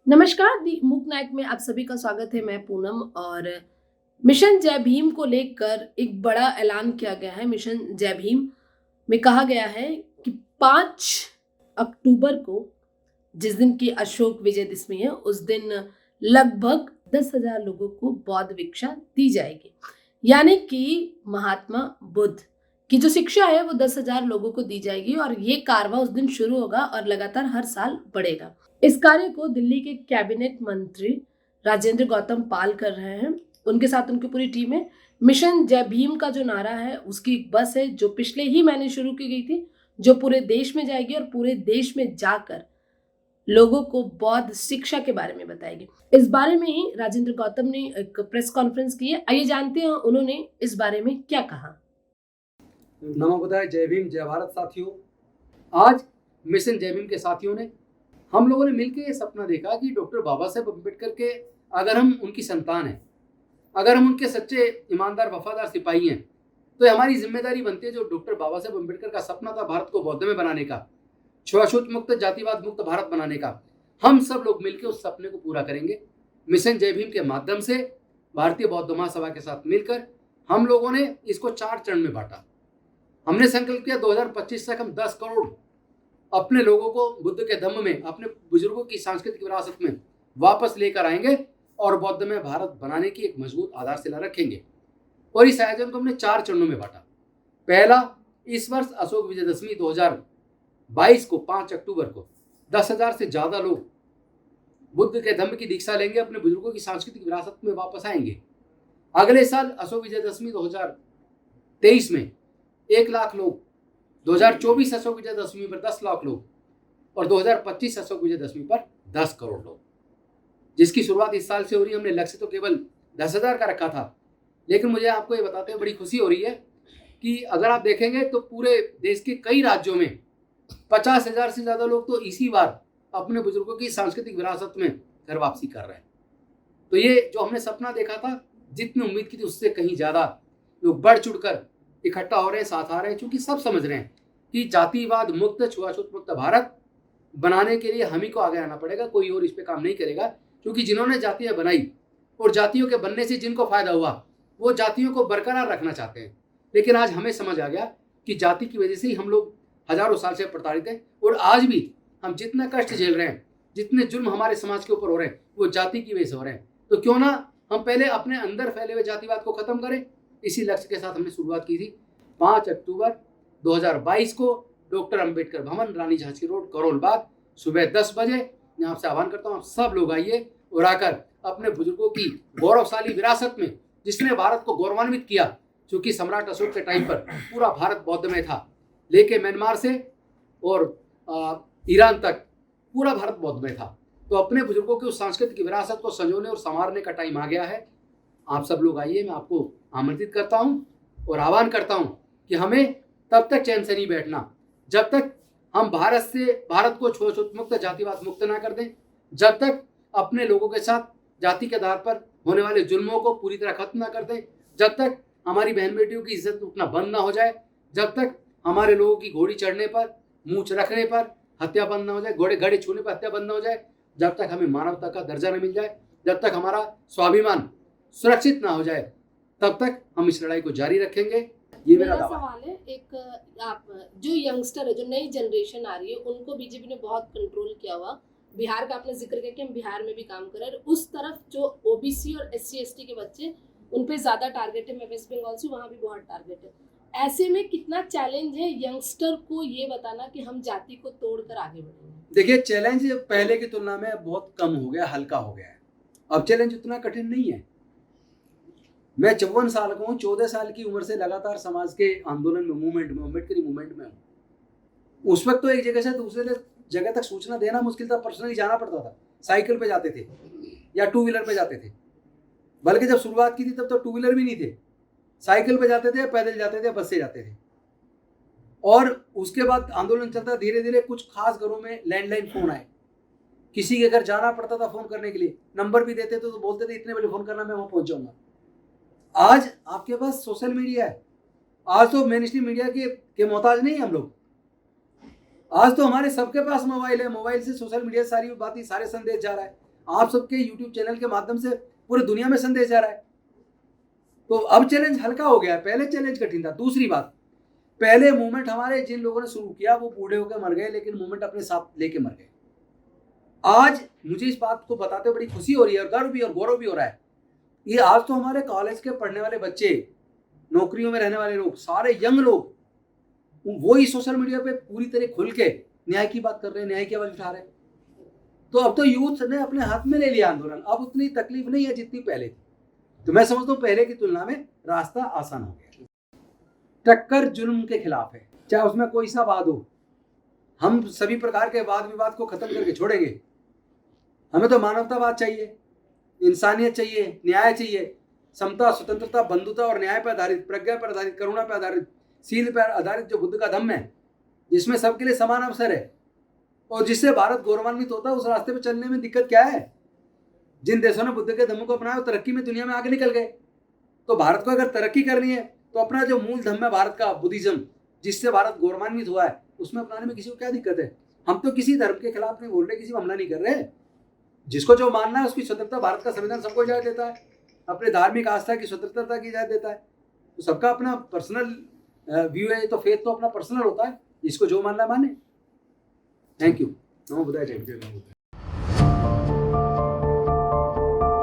नमस्कार, दी मूक नाइट में आप सभी का स्वागत है। मैं पूनम और मिशन जय भीम को लेकर एक बड़ा ऐलान किया गया है। मिशन जय भीम में कहा गया है कि 5 अक्टूबर को, जिस दिन की अशोक विजयदशमी है, उस दिन लगभग 10,000 लोगों को बौद्ध भिक्षा दी जाएगी। यानी कि महात्मा बुद्ध की जो शिक्षा है वो 10,000 लोगों को दी जाएगी और ये कारवा उस दिन शुरू होगा और लगातार हर साल बढ़ेगा। इस कार्य को दिल्ली के कैबिनेट मंत्री राजेंद्र गौतम पाल कर रहे हैं। उनके साथ उनकी पूरी टीम है। मिशन जय भीम का जो नारा है उसकी एक बस है जो पिछले ही महीने शुरू की गई थी, जो पूरे देश में जाएगी और पूरे देश में जाकर लोगों को बौद्ध शिक्षा के बारे में बताएगी। इस बारे में ही राजेंद्र गौतम ने एक प्रेस कॉन्फ्रेंस की है। आइए जानते हैं उन्होंने इस बारे में क्या कहा। नमो बुद्धाय, जय भीम, जय भारत साथियों। आज मिशन जय भीम के साथियों ने, हम लोगों ने मिलकर ये सपना देखा कि डॉक्टर बाबा साहेब अम्बेडकर के अगर हम उनकी संतान हैं, अगर हम उनके सच्चे ईमानदार वफादार सिपाही हैं, तो हमारी जिम्मेदारी बनती है जो डॉक्टर बाबा साहेब अम्बेडकर का सपना था भारत को बौद्ध में बनाने का, छुआछूत मुक्त जातिवाद मुक्त भारत बनाने का। हम सब लोग मिलकर उस सपने को पूरा करेंगे। मिशन जय भीम के माध्यम से भारतीय बौद्ध महासभा के साथ मिलकर हम लोगों ने इसको 4 चरण में बांटा। हमने संकल्प किया 2025 तक हम 10 करोड़ अपने लोगों को बुद्ध के धम्म में, अपने बुजुर्गों की सांस्कृतिक विरासत में वापस लेकर आएंगे और बौद्ध में भारत बनाने की एक मजबूत आधारशिला रखेंगे। और इस आयोजन को हमने 4 चरणों में बांटा। पहला, इस वर्ष अशोक विजयदशमी 2022 को 5 अक्टूबर को 10,000 से ज्यादा लोग बुद्ध के धम्म की दीक्षा लेंगे, अपने बुजुर्गों की सांस्कृतिक विरासत में वापस आएंगे। अगले साल अशोक विजयदशमी 2023 में 1 लाख लोग, 2024 अशोक विजयदशमी पर 10 लाख लोग और 2025 अशोक विजयदशमी पर 10 करोड़ लोग, जिसकी शुरुआत इस साल से हो रही है। हमने लक्ष्य तो केवल 10,000 का रखा था, लेकिन मुझे आपको ये बताते हुए बड़ी खुशी हो रही है कि अगर आप देखेंगे तो पूरे देश के कई राज्यों में 50,000 से ज़्यादा लोग तो इसी बार अपने बुजुर्गों की सांस्कृतिक विरासत में घर वापसी कर रहे हैं। तो ये जो हमने सपना देखा था, जितनी उम्मीद की थी उससे कहीं ज़्यादा लोग बढ़ चढ़कर इकट्ठा हो रहे हैं, साथ आ रहे हैं, क्योंकि सब समझ रहे हैं कि जातिवाद मुक्त, छुआछूत मुक्त भारत बनाने के लिए हम ही को आगे आना पड़ेगा। कोई और इस पे काम नहीं करेगा, क्योंकि जिन्होंने जातियां बनाई और जातियों के बनने से जिनको फायदा हुआ वो जातियों को बरकरार रखना चाहते हैं। लेकिन आज हमें समझ आ गया कि जाति की वजह से ही हम लोग हजारों साल से प्रताड़ित हैं और आज भी हम जितना कष्ट झेल रहे हैं, जितने जुल्म हमारे समाज के ऊपर हो रहे हैं, वो जाति की वजह से हो रहे हैं। तो क्यों ना हम पहले अपने अंदर फैले हुए जातिवाद को खत्म करें। इसी लक्ष्य के साथ हमने शुरुआत की थी। 5 अक्टूबर 2022 को डॉक्टर अंबेडकर भवन, रानी झांसी रोड, करोल बाग, सुबह 10 बजे। मैं आपसे आह्वान करता हूँ आप सब लोग आइए और आकर अपने बुजुर्गों की गौरवशाली विरासत में, जिसने भारत को गौरवान्वित किया, क्योंकि सम्राट अशोक के टाइम पर पूरा भारत बौद्ध में था, लेके म्यांमार से और ईरान तक पूरा भारत बौद्ध में था। तो अपने बुजुर्गों की उस सांस्कृतिक विरासत को संजोने और संवारने का टाइम आ गया है। आप सब लोग आइए, मैं आपको आमंत्रित करता हूँ और आह्वान करता हूँ कि हमें तब तक चैन से नहीं बैठना जब तक हम भारत को छुआछूत मुक्त, जातिवाद मुक्त ना कर दें, जब तक अपने लोगों के साथ जाति के आधार पर होने वाले जुल्मों को पूरी तरह खत्म ना कर दें, जब तक हमारी बहन बेटियों की इज्जत उठना बंद ना हो जाए, जब तक हमारे लोगों की घोड़ी चढ़ने पर, मूंछ रखने पर हत्या बंद ना हो जाए, घड़े छूने पर हत्या बंद ना हो जाए, जब तक हमें मानवता का दर्जा न मिल जाए, जब तक हमारा स्वाभिमान सुरक्षित ना हो जाए, तब तक हम इस लड़ाई को जारी रखेंगे। ये मेरा सवाल है। एक आप जो यंगस्टर है, जो नई जनरेशन आ रही है, उनको बीजेपी ने बहुत कंट्रोल किया हुआ। बिहार का आपने जिक्र किया कि हम बिहार में भी काम कर रहे हैं। उस तरफ जो ओबीसी और एससी एसटी के बच्चे, उन पे ज्यादा टारगेट है। मैं वेस्ट बंगाल से, वहाँ भी बहुत टारगेट है। ऐसे में कितना चैलेंज है यंगस्टर को ये बताना कि हम जाति को तोड़कर आगे बढ़ेंगे? देखिए, चैलेंज पहले की तुलना में बहुत कम हो गया, हल्का हो गया है। अब चैलेंज उतना कठिन नहीं है। मैं 54 साल का हूँ, 14 साल की उम्र से लगातार समाज के आंदोलन में, मूवमेंट में, अम्बेडकरी मूवमेंट में हूँ। उस वक्त तो एक जगह से दूसरे जगह तक सूचना देना मुश्किल था, पर्सनली जाना पड़ता था। साइकिल पे जाते थे या 2 व्हीलर पे जाते थे, बल्कि जब शुरुआत की थी तब तो 2 व्हीलर भी नहीं थे। साइकिल पे जाते थे, पैदल जाते थे, बस से जाते थे। और उसके बाद आंदोलन चलता, धीरे धीरे कुछ खास घरों में लैंडलाइन फोन आए। किसी के घर जाना पड़ता था फोन करने के लिए, नंबर भी देते थे तो बोलते थे इतने बजे फोन करना, मैं वहां पहुंच जाऊंगा। आज आपके पास सोशल मीडिया है। आज तो मेन स्ट्रीम मीडिया के मोहताज नहीं हम लोग। आज तो हमारे सबके पास मोबाइल है। मोबाइल से सोशल मीडिया सारी बातें, सारे संदेश जा रहा है। आप सबके यूट्यूब चैनल के माध्यम से पूरे दुनिया में संदेश जा रहा है। तो अब चैलेंज हल्का हो गया है, पहले चैलेंज कठिन था। दूसरी बात, पहले मूवमेंट हमारे जिन लोगों ने शुरू किया वो बूढ़े होकर मर गए, लेकिन मूवमेंट अपने साथ लेके मर गए। आज मुझे इस बात को बताते बड़ी खुशी हो रही है और गर्व भी और गौरव भी हो रहा है। ये आज तो हमारे कॉलेज के पढ़ने वाले बच्चे, नौकरियों में रहने वाले लोग, सारे यंग लोग, वो ही सोशल मीडिया पे पूरी तरह खुल के न्याय की बात कर रहे हैं, न्याय की आवाज उठा रहे हैं। तो अब तो यूथ ने अपने हाथ में ले लिया आंदोलन, अब उतनी तकलीफ नहीं है जितनी पहले थी। तो मैं समझता हूँ पहले की तुलना में रास्ता आसान हो गया। टक्कर जुल्म के खिलाफ है, चाहे उसमें कोई सा वाद हो। हम सभी प्रकार के वाद विवाद को खत्म करके छोड़ेंगे। हमें तो मानवतावाद चाहिए, इंसानियत चाहिए, न्याय चाहिए, समता, स्वतंत्रता, बंधुता और न्याय पर आधारित, प्रज्ञा पर आधारित, करुणा पर आधारित, शील पर आधारित जो बुद्ध का धम्म है, जिसमें सबके लिए समान अवसर है और जिससे भारत गौरवान्वित होता है, उस रास्ते पर चलने में दिक्कत क्या है? जिन देशों ने बुद्ध के धम्म को अपनाया वो तरक्की में दुनिया में आगे निकल गए। तो भारत को अगर तरक्की करनी है तो अपना जो मूल धम्म है भारत का, बुद्धिज्म, जिससे भारत गौरवान्वित हुआ है, उसमें अपनाने में किसी को क्या दिक्कत है? हम तो किसी धर्म के खिलाफ नहीं बोल रहे, किसी को हमला नहीं कर रहे। जिसको जो मानना है उसकी स्वतंत्रता, भारत का संविधान सबको इजाजत देता है, अपने धार्मिक आस्था की स्वतंत्रता की इजाजत देता है। तो सबका अपना पर्सनल व्यू है, तो फेथ तो अपना पर्सनल होता है, जिसको जो मानना माने। Thank you. नमो बुद्धाय।